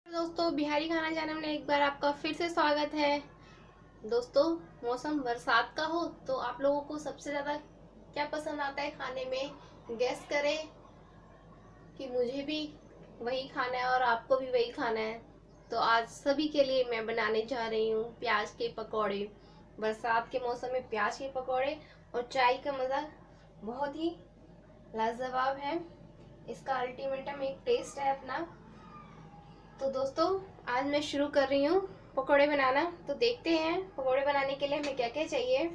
दोस्तों, बिहारी खाना चैनल में एक बार आपका फिर से स्वागत है। दोस्तों, मौसम बरसात का हो तो आप लोगों को सबसे ज्यादा क्या पसंद आता है खाने में? गेस करें कि मुझे भी वही खाना है और आपको भी वही खाना है। तो आज सभी के लिए मैं बनाने जा रही हूँ प्याज के पकौड़े। बरसात के मौसम में प्याज के पकौड़े और चाय का मजा बहुत ही लाजवाब है। इसका अल्टीमेटम एक टेस्ट है अपना। तो दोस्तों, आज मैं शुरू कर रही हूँ पकोड़े बनाना। तो देखते हैं पकोड़े बनाने के लिए हमें क्या क्या चाहिए।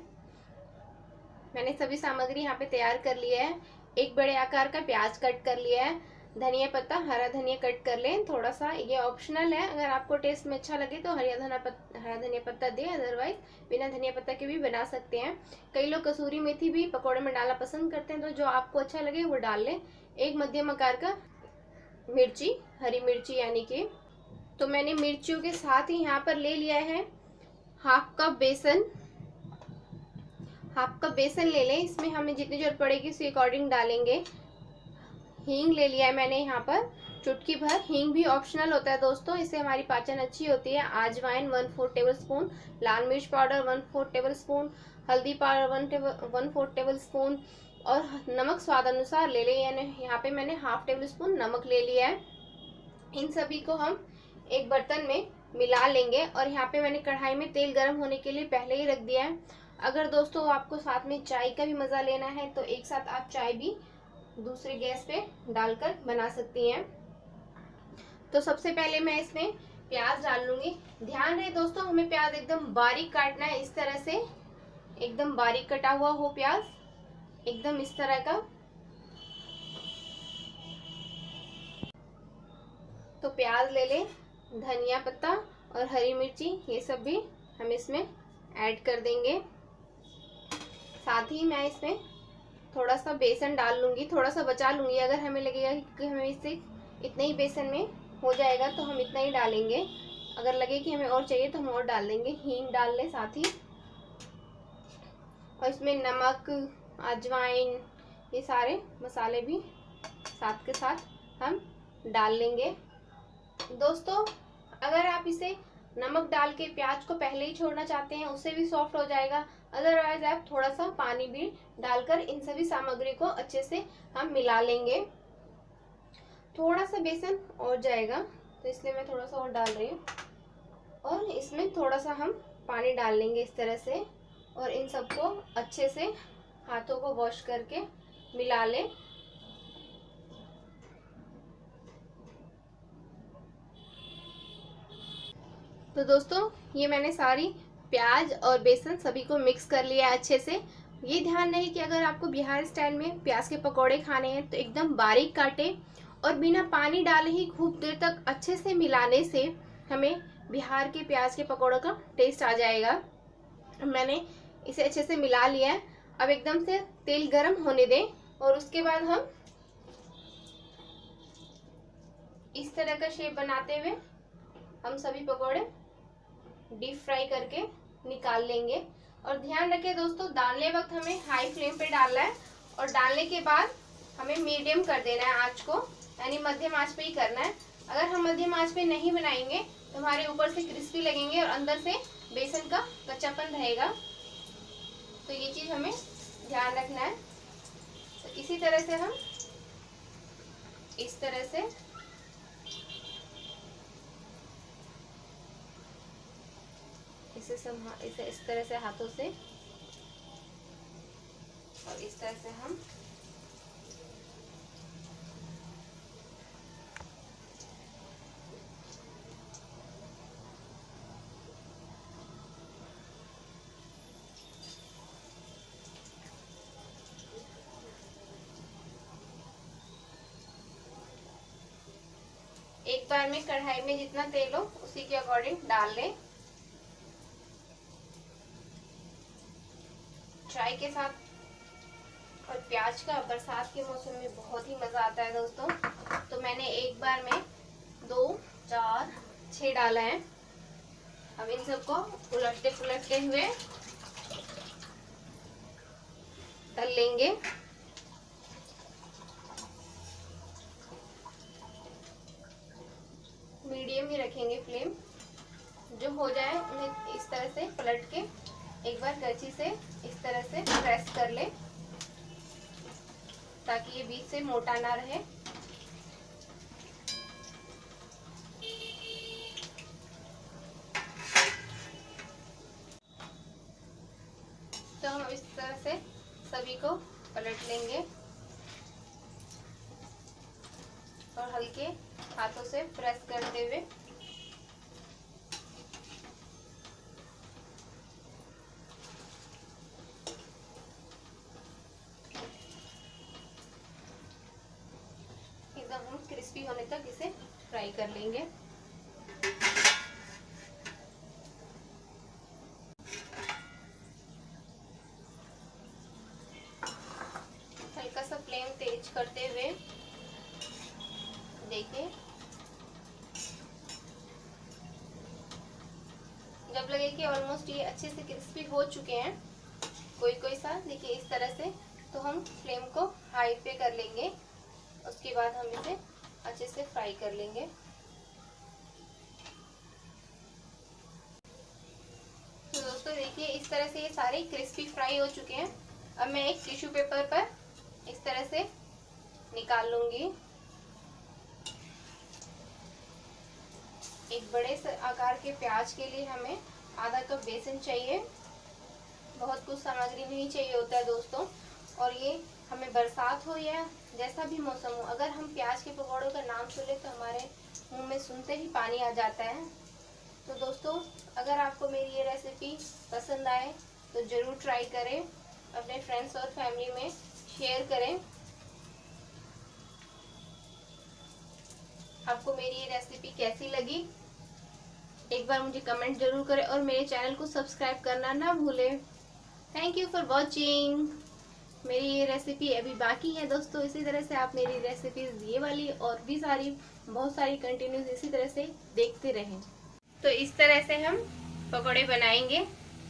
मैंने सभी सामग्री यहाँ पे तैयार कर लिया है। एक बड़े आकार का प्याज कट कर लिया है। धनिया पत्ता, हरा धनिया कट कर लें। थोड़ा सा ये ऑप्शनल है, अगर आपको टेस्ट में अच्छा लगे तो हरा धनिया पत्ता दें, अदरवाइज बिना धनिया पत्ता के भी बना सकते हैं। कई लोग कसूरी मेथी भी पकौड़े में डालना पसंद करते हैं, तो जो आपको अच्छा लगे वो डाल लें। एक मध्यम आकार का मिर्ची, हरी मिर्ची यानी कि, तो मैंने मिर्चियों के साथ ही यहाँ पर ले लिया है हाफ कप बेसन। हाफ कप बेसन ले लें, इसमें हमें जितनी जरूरत पड़ेगी उसके अकॉर्डिंग डालेंगे। हींग ले लिया है मैंने यहाँ पर चुटकी भर। हींग भी ऑप्शनल होता है दोस्तों, इससे हमारी पाचन अच्छी होती है। अजवाइन 1/4 टेबल स्पून, लाल मिर्च पाउडर 1/4 टेबल स्पून, हल्दी पाउडर 1/4 टेबल स्पून और नमक स्वाद अनुसार ले लें। यानी यहाँ पे मैंने हाफ टेबल स्पून नमक ले लिया है। इन सभी को हम एक बर्तन में मिला लेंगे और यहाँ पे मैंने कढ़ाई में तेल गर्म होने के लिए पहले ही रख दिया है। अगर दोस्तों आपको साथ में चाय का भी मजा लेना है तो एक साथ आप चाय भी दूसरे गैस पे डालकर बना सकती हैं। तो सबसे पहले मैं इसमें प्याज डाल लूंगी। ध्यान रहे दोस्तों, हमें प्याज एकदम बारीक काटना है, इस तरह से एकदम बारीक कटा हुआ हो प्याज, एकदम इस तरह का। तो प्याज ले लें, धनिया पत्ता और हरी मिर्ची ये सब भी हम इसमें ऐड कर देंगे। साथ ही मैं इसमें थोड़ा सा बेसन डाल लूंगी, थोड़ा सा बचा लूंगी। अगर हमें लगेगा कि हमें इससे इतना ही बेसन में हो जाएगा तो हम इतना ही डालेंगे। अगर लगे कि हमें और चाहिए तो हम और डाल देंगे। हींग डाल लें साथ ही, और इसमें नमक, अजवाइन, ये सारे मसाले भी साथ के साथ हम डाल लेंगे। दोस्तों, अगर आप इसे नमक डाल के प्याज को पहले ही छोड़ना चाहते हैं उससे भी सॉफ्ट हो जाएगा। अदरवाइज आप थोड़ा सा पानी भी डालकर इन सभी सामग्री को अच्छे से हम मिला लेंगे। थोड़ा सा बेसन और जाएगा तो इसलिए मैं थोड़ा सा और डाल रही हूँ, और इसमें थोड़ा सा हम पानी डाल लेंगे इस तरह से, और इन सबको अच्छे से हाथों को वॉश करके मिला लें। तो दोस्तों, ये मैंने सारी प्याज और बेसन सभी को मिक्स कर लिया है अच्छे से। ये ध्यान रहे कि अगर आपको बिहार स्टाइल में प्याज के पकौड़े खाने हैं तो एकदम बारीक काटे और बिना पानी डाले ही खूब देर तक अच्छे से मिलाने से हमें बिहार के प्याज के पकौड़ों का टेस्ट आ जाएगा। मैंने इसे अच्छे से मिला लिया है। अब एकदम से तेल गर्म होने दें और उसके बाद हम इस तरह का शेप बनाते हुए हम सभी पकौड़े डीप फ्राई करके निकाल लेंगे। और ध्यान रखें दोस्तों, डालने वक्त हमें हाई फ्लेम पे डालना है और डालने के बाद हमें मीडियम कर देना है आंच को, यानी मध्यम आंच पे ही करना है। अगर हम मध्यम आंच पे नहीं बनाएंगे तो हमारे ऊपर से क्रिस्पी लगेंगे और अंदर से बेसन का कच्चापन रहेगा। तो ये चीज हमें ध्यान रखना है। तो इसी तरह से हम इस तरह से इसे इस तरह से हाथों से, और इस तरह से हम एक बार में कढ़ाई में जितना तेल हो उसी के अकॉर्डिंग डाल लें। चाय के साथ और प्याज का बरसात के मौसम में बहुत ही मजा आता है दोस्तों। तो मैंने एक बार में 2, 4, 6 डाला है। अब इन सबको उलटते पुलटते हुए तल लेंगे। मीडियम मीडियम ही रखेंगे फ्लेम। जो हो जाए उन्हें इस तरह से पलट के एक बार कैंची से इस तरह से प्रेस कर ले, ताकि ये बीच से मोटा ना रहे। तो हम इस तरह से सभी को पलट लेंगे और हल्के हाथों से प्रेस करते हुए एकदम हम क्रिस्पी होने तक इसे फ्राई कर लेंगे। हल्का सा फ्लेम तेज करते हुए देखिए, जब लगे कि ऑलमोस्ट ये अच्छे से क्रिस्पी हो चुके हैं, कोई सा देखिए इस तरह से, तो हम फ्लेम को हाई पे कर लेंगे। उसके बाद हम इसे अच्छे से फ्राई कर लेंगे। तो दोस्तों देखिए इस तरह से ये सारे क्रिस्पी फ्राई हो चुके हैं। अब मैं एक टिश्यू पेपर पर इस तरह से निकाल लूंगी। एक बड़े से आकार के प्याज के लिए हमें आधा कप बेसन चाहिए। बहुत कुछ सामग्री नहीं चाहिए होता है दोस्तों। और ये हमें बरसात हो या जैसा भी मौसम हो, अगर हम प्याज के पकौड़ों का नाम सुने तो हमारे मुंह में सुनते ही पानी आ जाता है। तो दोस्तों अगर आपको मेरी ये रेसिपी पसंद आए तो ज़रूर ट्राई करें, अपने फ्रेंड्स और फैमिली में शेयर करें। आपको मेरी ये रेसिपी कैसी लगी एक बार मुझे कमेंट जरूर करें और मेरे चैनल को सब्सक्राइब करना ना भूलें। Thank you for watching. मेरी ये रेसिपी अभी बाकी है दोस्तों। इसी तरह से आप मेरी रेसिपीज ये वाली और भी बहुत सारी कंटिन्यूस इसी तरह से देखते रहें। तो इस तरह से हम पकौड़े बनाएंगे।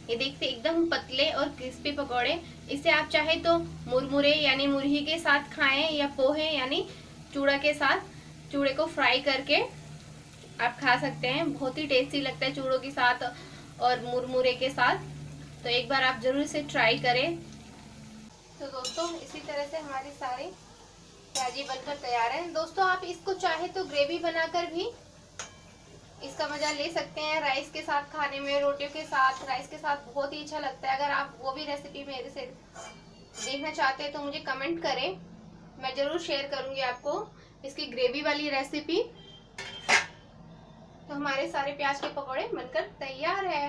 ये देखते एकदम पतले और क्रिस्पी पकौड़े। इसे आप चाहे तो मुरमुरे यानी मुरही के साथ खाएं या पोहे यानी चूड़ा के साथ, चूड़े को फ्राई करके आप खा सकते हैं। बहुत ही टेस्टी लगता है चूड़ों के साथ और मुरमुरे के साथ। तो एक बार आप जरूर इसे ट्राई करें। तो दोस्तों इसी तरह से हमारी सारी प्याजी बनकर तैयार है। दोस्तों आप इसको चाहे तो ग्रेवी बनाकर भी इसका मजा ले सकते हैं। राइस के साथ खाने में, रोटियों के साथ, राइस के साथ बहुत ही अच्छा लगता है। अगर आप वो भी रेसिपी मेरे से देखना चाहते हैं तो मुझे कमेंट करें, मैं जरूर शेयर करूंगी आपको इसकी ग्रेवी वाली रेसिपी। तो हमारे सारे प्याज के पकौड़े बनकर तैयार है।